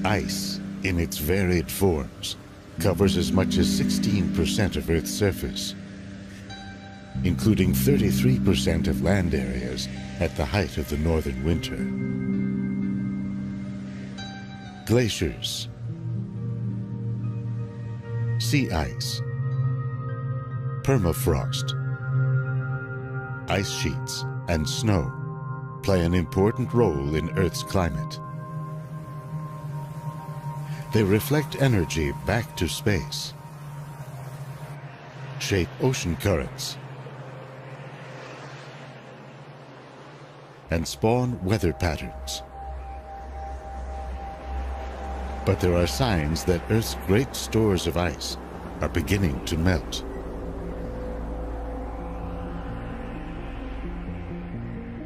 Ice, in its varied forms, covers as much as 16% of Earth's surface, including 33% of land areas at the height of the northern winter. Glaciers, sea ice, permafrost, ice sheets, and snow play an important role in Earth's climate. They reflect energy back to space, shape ocean currents, and spawn weather patterns. But there are signs that Earth's great stores of ice are beginning to melt.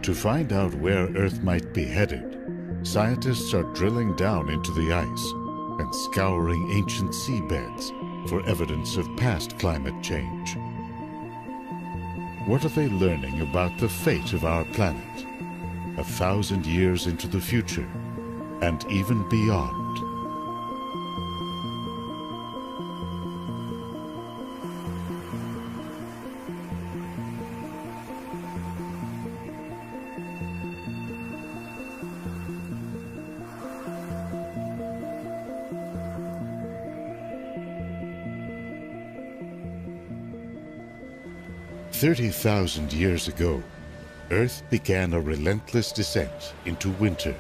To find out where Earth might be headed, scientists are drilling down into the ice and scouring ancient seabeds for evidence of past climate change. What are they learning about the fate of our planet, 1,000 years into the future, and even beyond? 30,000 years ago, Earth began a relentless descent into winter.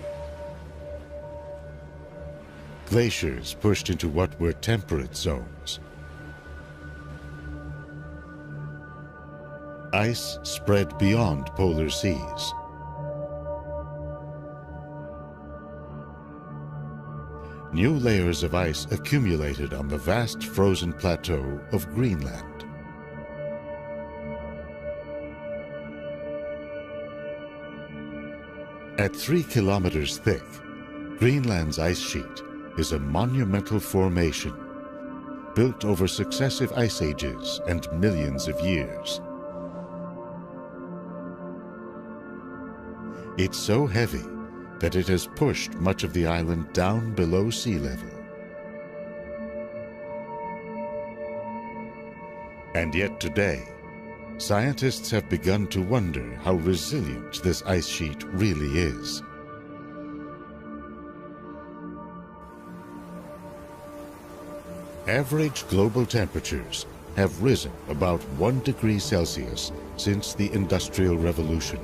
Glaciers pushed into what were temperate zones. Ice spread beyond polar seas. New layers of ice accumulated on the vast frozen plateau of Greenland. At 3 kilometers thick, Greenland's ice sheet is a monumental formation built over successive ice ages and millions of years. It's so heavy that it has pushed much of the island down below sea level. And yet today, scientists have begun to wonder how resilient this ice sheet really is. Average global temperatures have risen about 1 degree Celsius since the Industrial Revolution.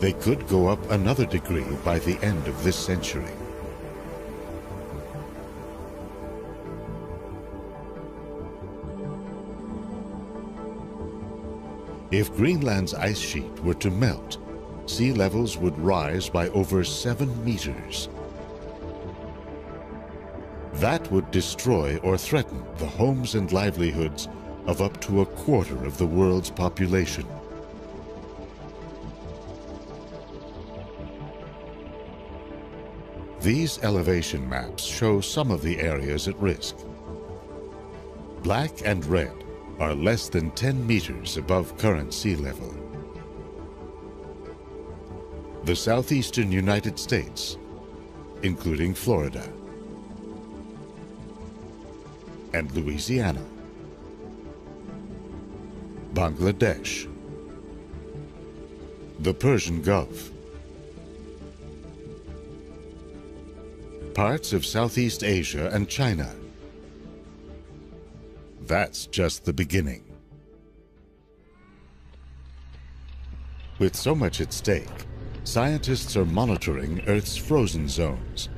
They could go up another degree by the end of this century. If Greenland's ice sheet were to melt, sea levels would rise by over 7 meters. That would destroy or threaten the homes and livelihoods of up to 1/4 of the world's population. These elevation maps show some of the areas at risk. Black and red are less than 10 meters above current sea level. The southeastern United States, including Florida and Louisiana, Bangladesh, the Persian Gulf, parts of Southeast Asia and China. That's just the beginning. With so much at stake, scientists are monitoring Earth's frozen zones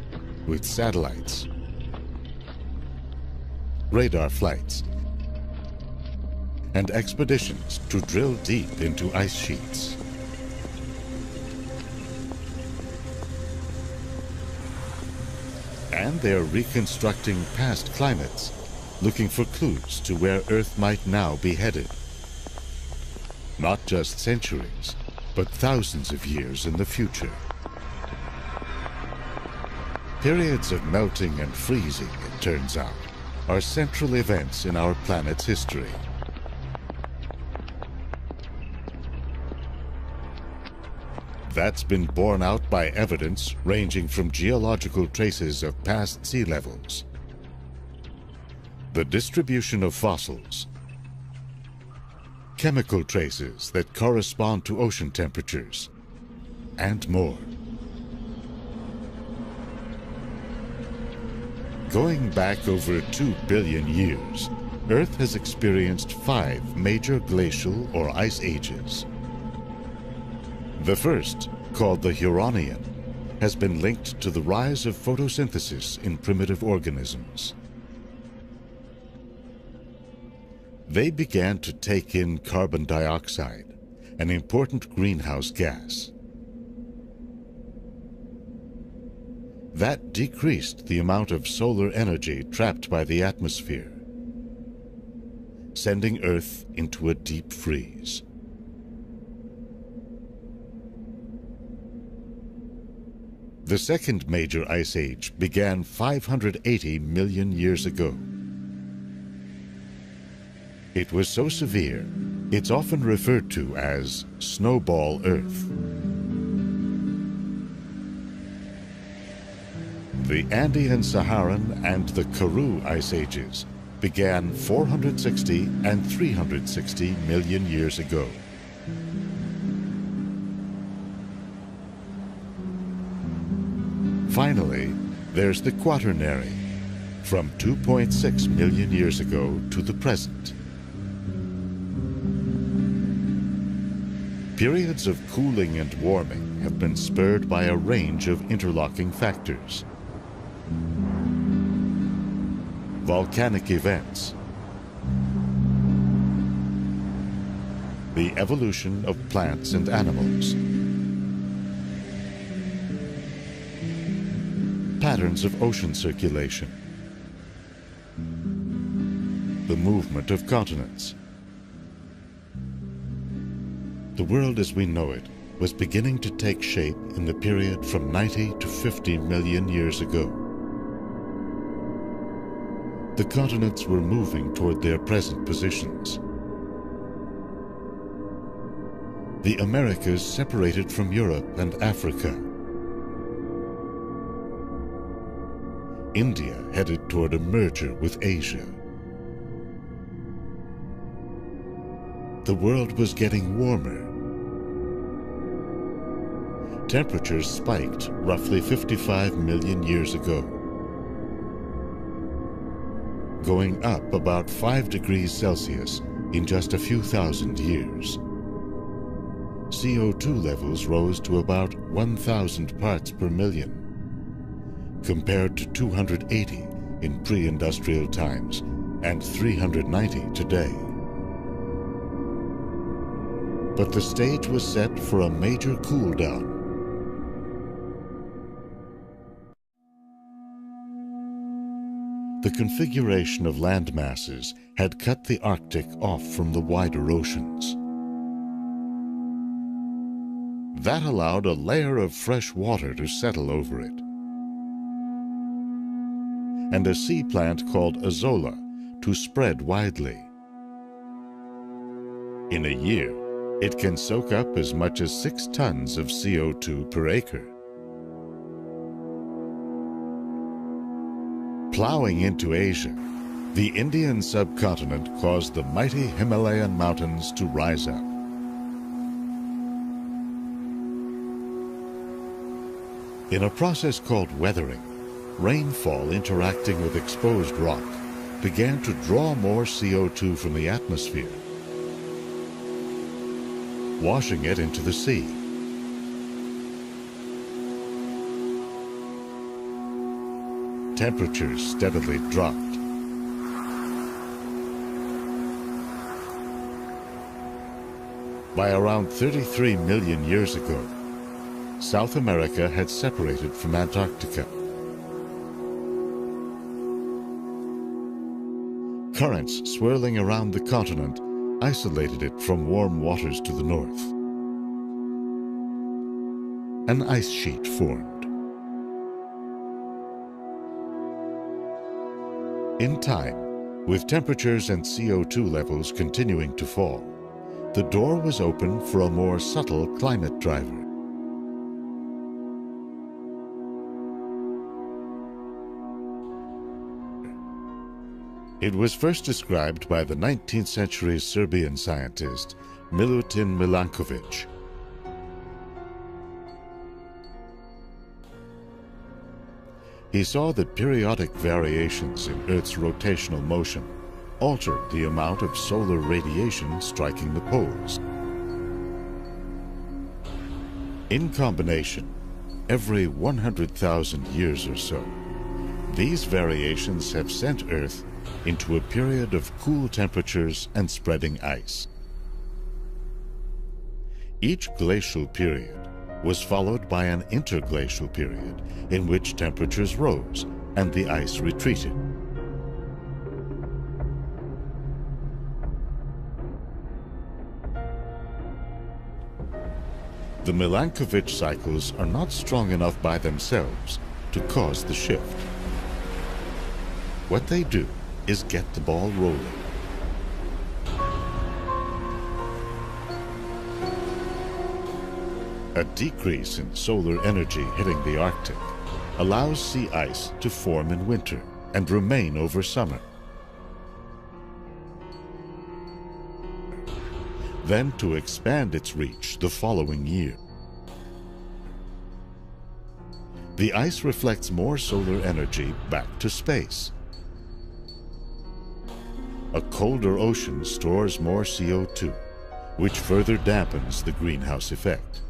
with satellites, radar flights, and expeditions to drill deep into ice sheets. And they're reconstructing past climates, looking for clues to where Earth might now be headed. Not just centuries, but thousands of years in the future. Periods of melting and freezing, it turns out, are central events in our planet's history. That's been borne out by evidence ranging from geological traces of past sea levels, the distribution of fossils, chemical traces that correspond to ocean temperatures, and more. Going back over 2 billion years, Earth has experienced 5 major glacial or ice ages. The first, called the Huronian, has been linked to the rise of photosynthesis in primitive organisms. They began to take in carbon dioxide, an important greenhouse gas. That decreased the amount of solar energy trapped by the atmosphere, sending Earth into a deep freeze. The second major ice age began 580 million years ago. It was so severe, it's often referred to as Snowball Earth. The Andean Saharan and the Karoo ice ages began 460 and 360 million years ago. Finally, there's the Quaternary, from 2.6 million years ago to the present. Periods of cooling and warming have been spurred by a range of interlocking factors. Volcanic events, the evolution of plants and animals, patterns of ocean circulation, the movement of continents. The world as we know it was beginning to take shape in the period from 90 to 50 million years ago. The continents were moving toward their present positions. The Americas separated from Europe and Africa. India headed toward a merger with Asia. The world was getting warmer. Temperatures spiked roughly 55 million years ago, going up about 5 degrees Celsius in just a few thousand years. CO2 levels rose to about 1,000 parts per million, compared to 280 in pre-industrial times and 390 today. But the stage was set for a major cool down. The configuration of land masses had cut the Arctic off from the wider oceans. That allowed a layer of fresh water to settle over it, and a sea plant called azolla to spread widely. In a year, it can soak up as much as 6 tons of CO2 per acre. Plowing into Asia, the Indian subcontinent caused the mighty Himalayan mountains to rise up. In a process called weathering, rainfall interacting with exposed rock began to draw more CO2 from the atmosphere, washing it into the sea. Temperatures steadily dropped. By around 33 million years ago, South America had separated from Antarctica. Currents swirling around the continent isolated it from warm waters to the north. An ice sheet formed. In time, with temperatures and CO2 levels continuing to fall, the door was open for a more subtle climate driver. It was first described by the 19th century Serbian scientist Milutin Milankovic. He saw that periodic variations in Earth's rotational motion altered the amount of solar radiation striking the poles. In combination, every 100,000 years or so, these variations have sent Earth into a period of cool temperatures and spreading ice. Each glacial period was followed by an interglacial period in which temperatures rose and the ice retreated. The Milankovic cycles are not strong enough by themselves to cause the shift. What they do is get the ball rolling. A decrease in solar energy hitting the Arctic allows sea ice to form in winter and remain over summer. Then to expand its reach the following year. The ice reflects more solar energy back to space. A colder ocean stores more CO2, which further dampens the greenhouse effect.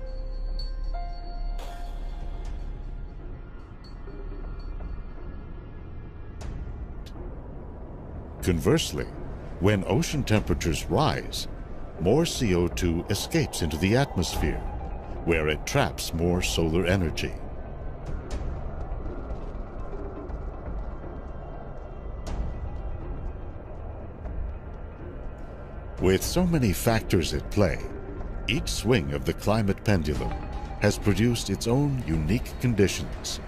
Conversely, when ocean temperatures rise, more CO2 escapes into the atmosphere, where it traps more solar energy. With so many factors at play, each swing of the climate pendulum has produced its own unique conditions.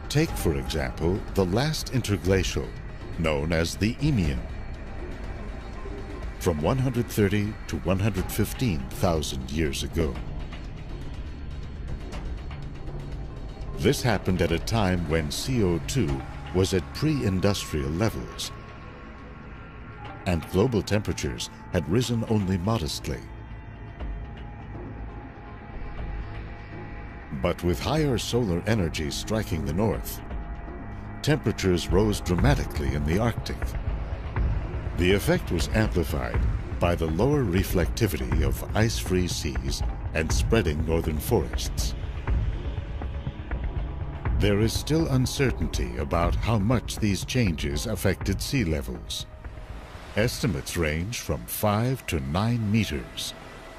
Take, for example, the last interglacial, known as the Eemian, from 130 to 115,000 years ago. This happened at a time when CO2 was at pre-industrial levels, and global temperatures had risen only modestly. But with higher solar energy striking the north, temperatures rose dramatically in the Arctic. The effect was amplified by the lower reflectivity of ice-free seas and spreading northern forests. There is still uncertainty about how much these changes affected sea levels. Estimates range from 5 to 9 meters,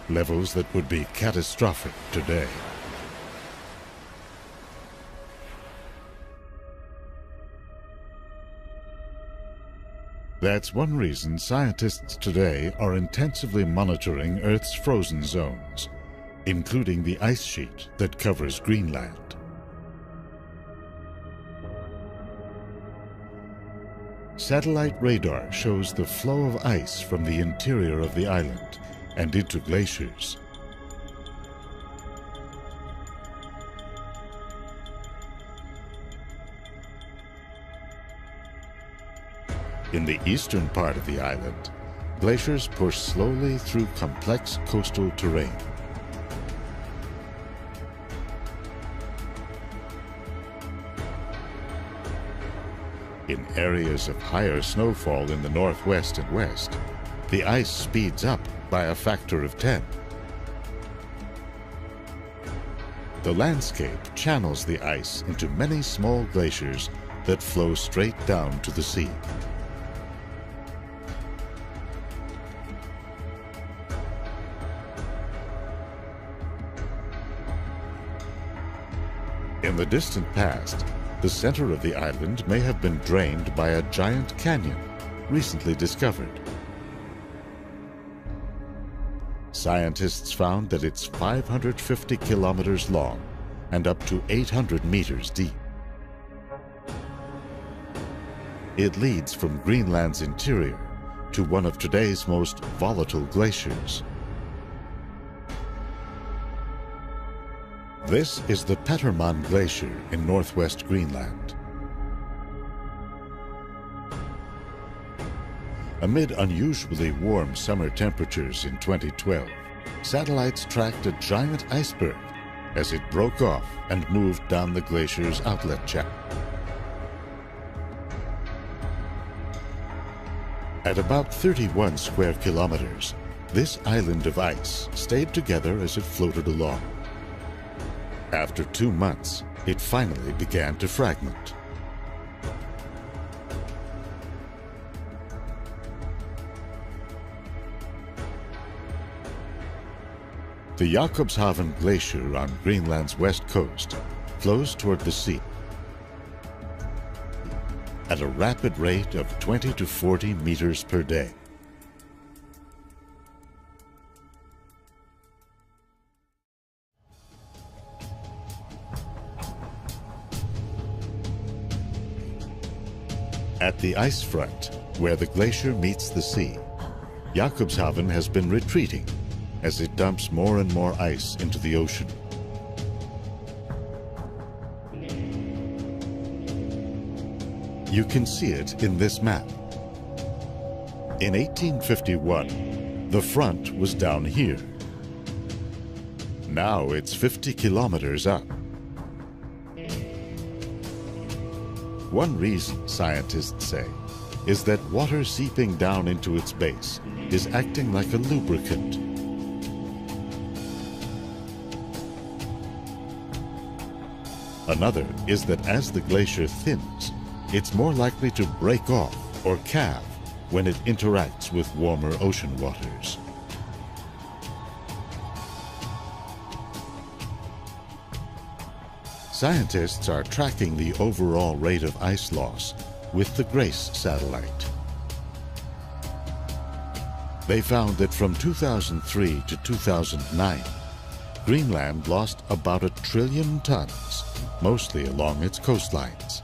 levels that would be catastrophic today. That's one reason scientists today are intensively monitoring Earth's frozen zones, including the ice sheet that covers Greenland. Satellite radar shows the flow of ice from the interior of the island and into glaciers. In the eastern part of the island, glaciers push slowly through complex coastal terrain. In areas of higher snowfall in the northwest and west, the ice speeds up by a factor of 10. The landscape channels the ice into many small glaciers that flow straight down to the sea. In the distant past, the center of the island may have been drained by a giant canyon recently discovered. Scientists found that it's 550 kilometers long and up to 800 meters deep. It leads from Greenland's interior to one of today's most volatile glaciers. This is the Petermann Glacier in northwest Greenland. Amid unusually warm summer temperatures in 2012, satellites tracked a giant iceberg as it broke off and moved down the glacier's outlet channel. At about 31 square kilometers, this island of ice stayed together as it floated along. After 2 months, it finally began to fragment. The Jakobshavn Glacier on Greenland's west coast flows toward the sea at a rapid rate of 20 to 40 meters per day. At the ice front, where the glacier meets the sea, Jakobshavn has been retreating as it dumps more and more ice into the ocean. You can see it in this map. In 1851, the front was down here. Now it's 50 kilometers up. One reason, scientists say, is that water seeping down into its base is acting like a lubricant. Another is that as the glacier thins, it's more likely to break off or calve when it interacts with warmer ocean waters. Scientists are tracking the overall rate of ice loss with the GRACE satellite. They found that from 2003 to 2009, Greenland lost about 1 trillion tons, mostly along its coastlines.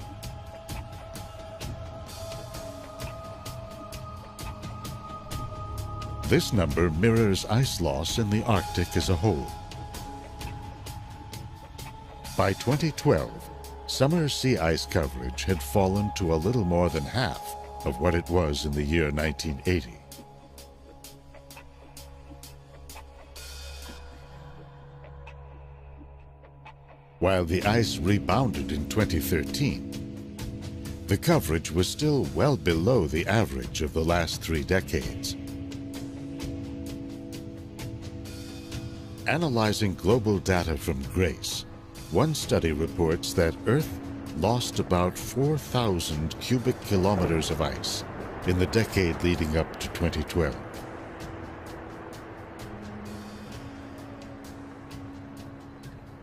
This number mirrors ice loss in the Arctic as a whole. By 2012, summer sea ice coverage had fallen to a little more than half of what it was in the year 1980. While the ice rebounded in 2013, the coverage was still well below the average of the last 3 decades. Analyzing global data from GRACE, one study reports that Earth lost about 4,000 cubic kilometers of ice in the decade leading up to 2012.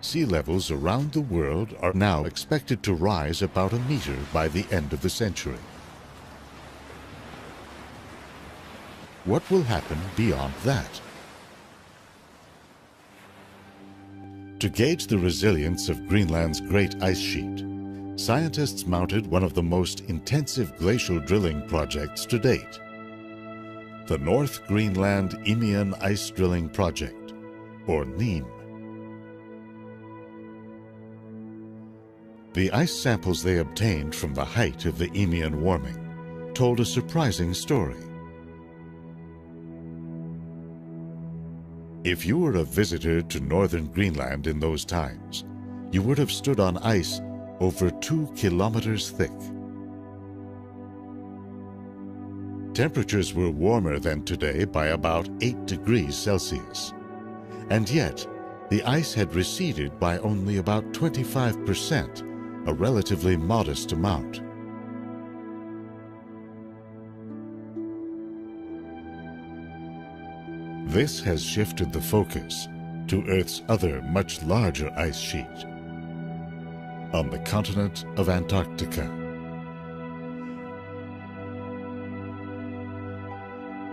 Sea levels around the world are now expected to rise about 1 meter by the end of the century. What will happen beyond that? To gauge the resilience of Greenland's great ice sheet, scientists mounted one of the most intensive glacial drilling projects to date, the North Greenland Eemian Ice Drilling Project, or NEAM. The ice samples they obtained from the height of the Eemian warming told a surprising story. If you were a visitor to northern Greenland in those times, you would have stood on ice over 2 kilometers thick. Temperatures were warmer than today by about 8 degrees Celsius, and yet the ice had receded by only about 25%, a relatively modest amount. This has shifted the focus to Earth's other much larger ice sheet, on the continent of Antarctica.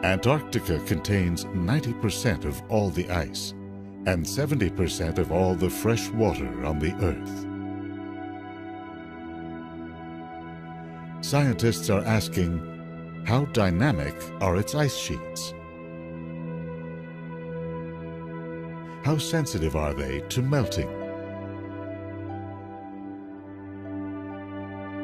Antarctica contains 90% of all the ice and 70% of all the fresh water on the Earth. Scientists are asking, how dynamic are its ice sheets? How sensitive are they to melting?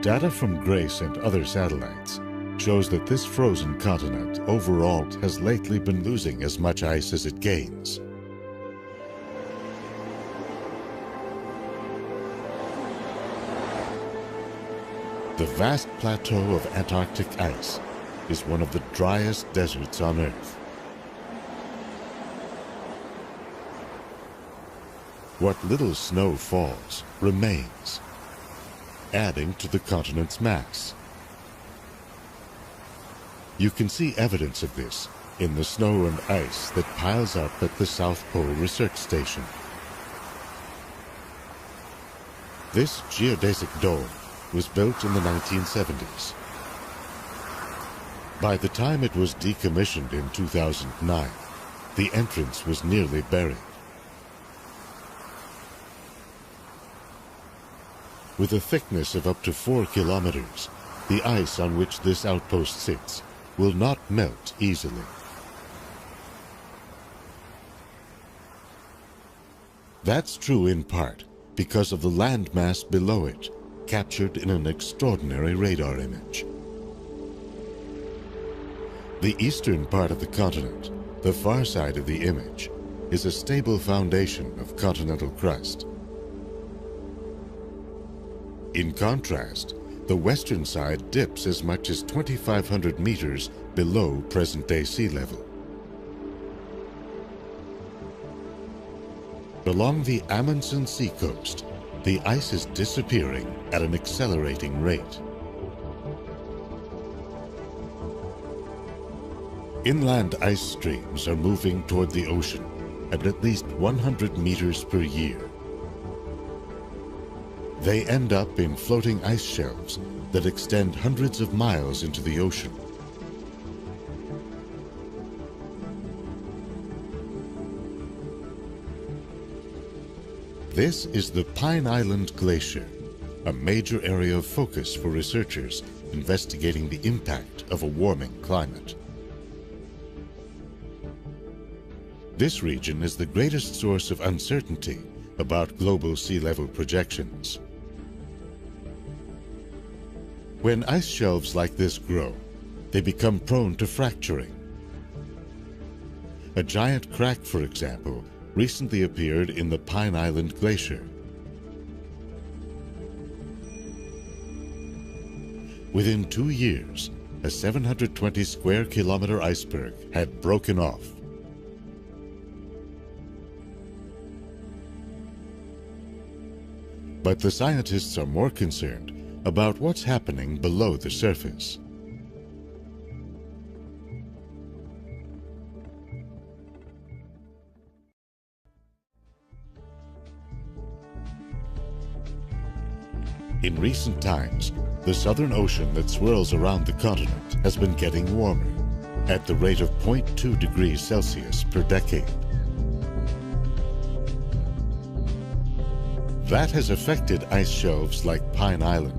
Data from GRACE and other satellites shows that this frozen continent overall has lately been losing as much ice as it gains. The vast plateau of Antarctic ice is one of the driest deserts on Earth. What little snow falls remains, adding to the continent's mass. You can see evidence of this in the snow and ice that piles up at the South Pole Research Station. This geodesic dome was built in the 1970s. By the time it was decommissioned in 2009, the entrance was nearly buried. With a thickness of up to 4 kilometers, the ice on which this outpost sits will not melt easily. That's true in part because of the landmass below it, captured in an extraordinary radar image. The eastern part of the continent, the far side of the image, is a stable foundation of continental crust. In contrast, the western side dips as much as 2,500 meters below present-day sea level. Along the Amundsen seacoast, the ice is disappearing at an accelerating rate. Inland ice streams are moving toward the ocean at least 100 meters per year. They end up in floating ice shelves that extend hundreds of miles into the ocean. This is the Pine Island Glacier, a major area of focus for researchers investigating the impact of a warming climate. This region is the greatest source of uncertainty about global sea level projections. When ice shelves like this grow, they become prone to fracturing. A giant crack, for example, recently appeared in the Pine Island Glacier. Within 2 years, a 720 square kilometer iceberg had broken off. But the scientists are more concerned about what's happening below the surface. In recent times, the Southern Ocean that swirls around the continent has been getting warmer, at the rate of 0.2 degrees Celsius per decade. That has affected ice shelves like Pine Island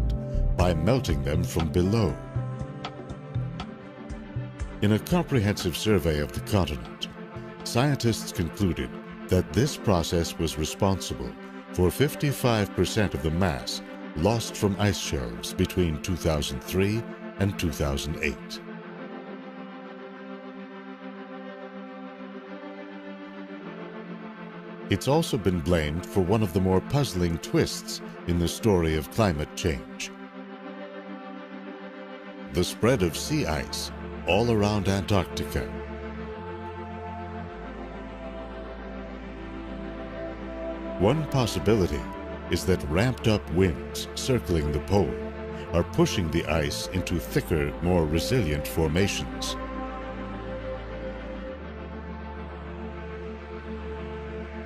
by melting them from below. In a comprehensive survey of the continent, scientists concluded that this process was responsible for 55% of the mass lost from ice shelves between 2003 and 2008. It's also been blamed for one of the more puzzling twists in the story of climate change: the spread of sea ice all around Antarctica. One possibility is that ramped-up winds circling the pole are pushing the ice into thicker, more resilient formations.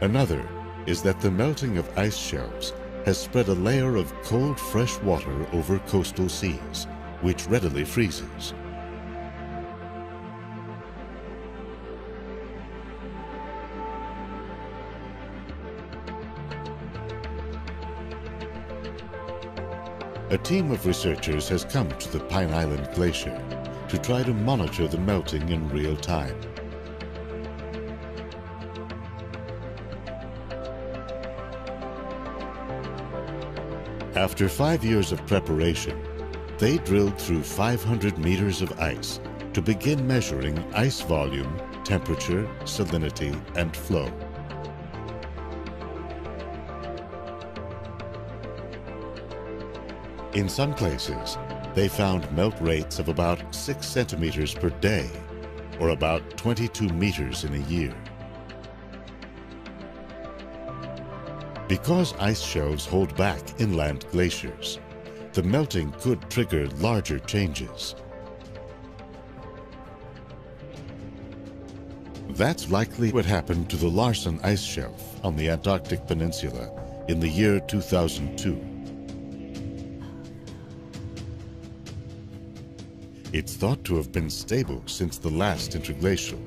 Another is that the melting of ice shelves has spread a layer of cold, fresh water over coastal seas, which readily freezes. A team of researchers has come to the Pine Island Glacier to try to monitor the melting in real time. After 5 years of preparation, They drilled through 500 meters of ice to begin measuring ice volume, temperature, salinity, and flow. In some places, they found melt rates of about 6 centimeters per day, or about 22 meters in a year. Because ice shelves hold back inland glaciers, the melting could trigger larger changes. That's likely what happened to the Larsen ice shelf on the Antarctic Peninsula in the year 2002. It's thought to have been stable since the last interglacial.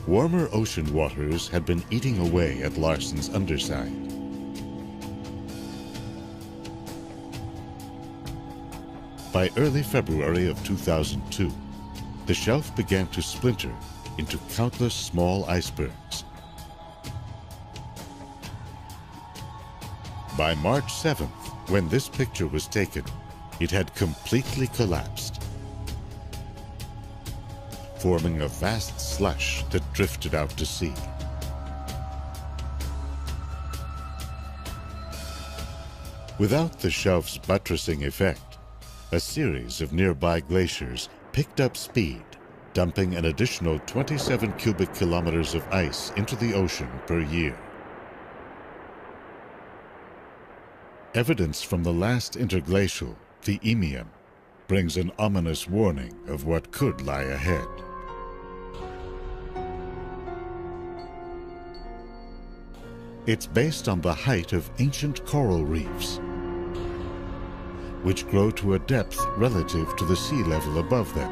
Warmer ocean waters had been eating away at Larsen's underside. By early February of 2002, the shelf began to splinter into countless small icebergs. By March 7th, when this picture was taken, it had completely collapsed, forming a vast slush that drifted out to sea. Without the shelf's buttressing effect, a series of nearby glaciers picked up speed, dumping an additional 27 cubic kilometers of ice into the ocean per year. Evidence from the last interglacial, the Eemian, brings an ominous warning of what could lie ahead. It's based on the height of ancient coral reefs, which grow to a depth relative to the sea level above them.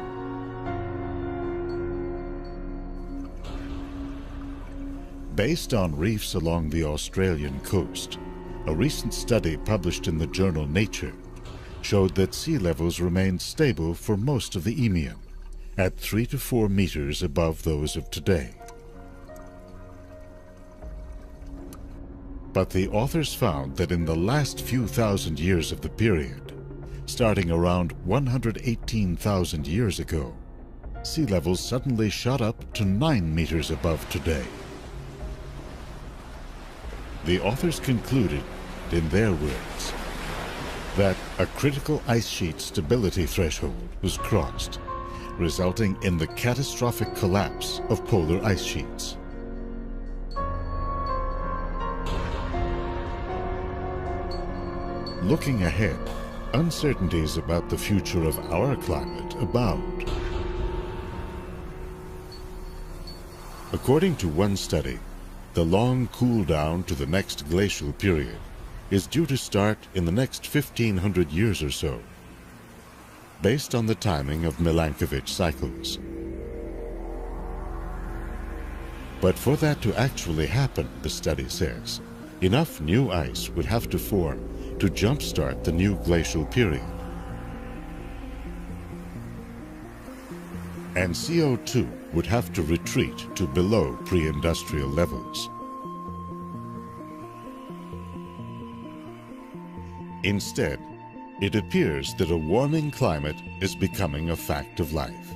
Based on reefs along the Australian coast, a recent study published in the journal Nature showed that sea levels remained stable for most of the Eemian, at 3 to 4 meters above those of today. But the authors found that in the last few thousand years of the period, starting around 118,000 years ago, sea levels suddenly shot up to 9 meters above today. The authors concluded, in their words, that a critical ice sheet stability threshold was crossed, resulting in the catastrophic collapse of polar ice sheets. Looking ahead, uncertainties about the future of our climate abound. According to one study, the long cool down to the next glacial period is due to start in the next 1,500 years or so, based on the timing of Milankovitch cycles. But for that to actually happen, the study says, enough new ice would have to form to jumpstart the new glacial period. And CO2 would have to retreat to below pre-industrial levels. Instead, it appears that a warming climate is becoming a fact of life.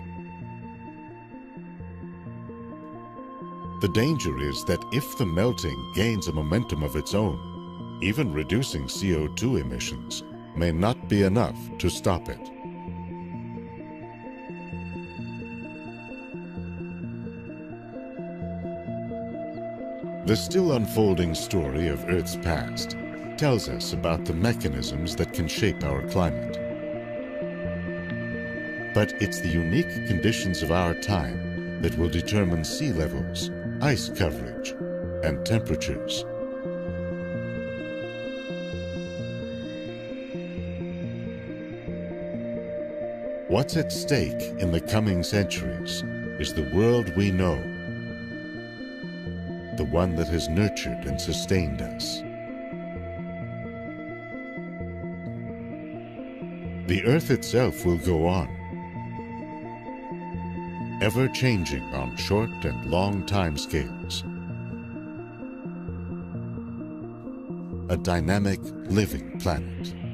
The danger is that if the melting gains a momentum of its own, even reducing CO2 emissions may not be enough to stop it. The still unfolding story of Earth's past tells us about the mechanisms that can shape our climate. But it's the unique conditions of our time that will determine sea levels, ice coverage, and temperatures. What's at stake in the coming centuries is the world we know, the one that has nurtured and sustained us. The Earth itself will go on, ever changing on short and long time scales. a dynamic, living planet.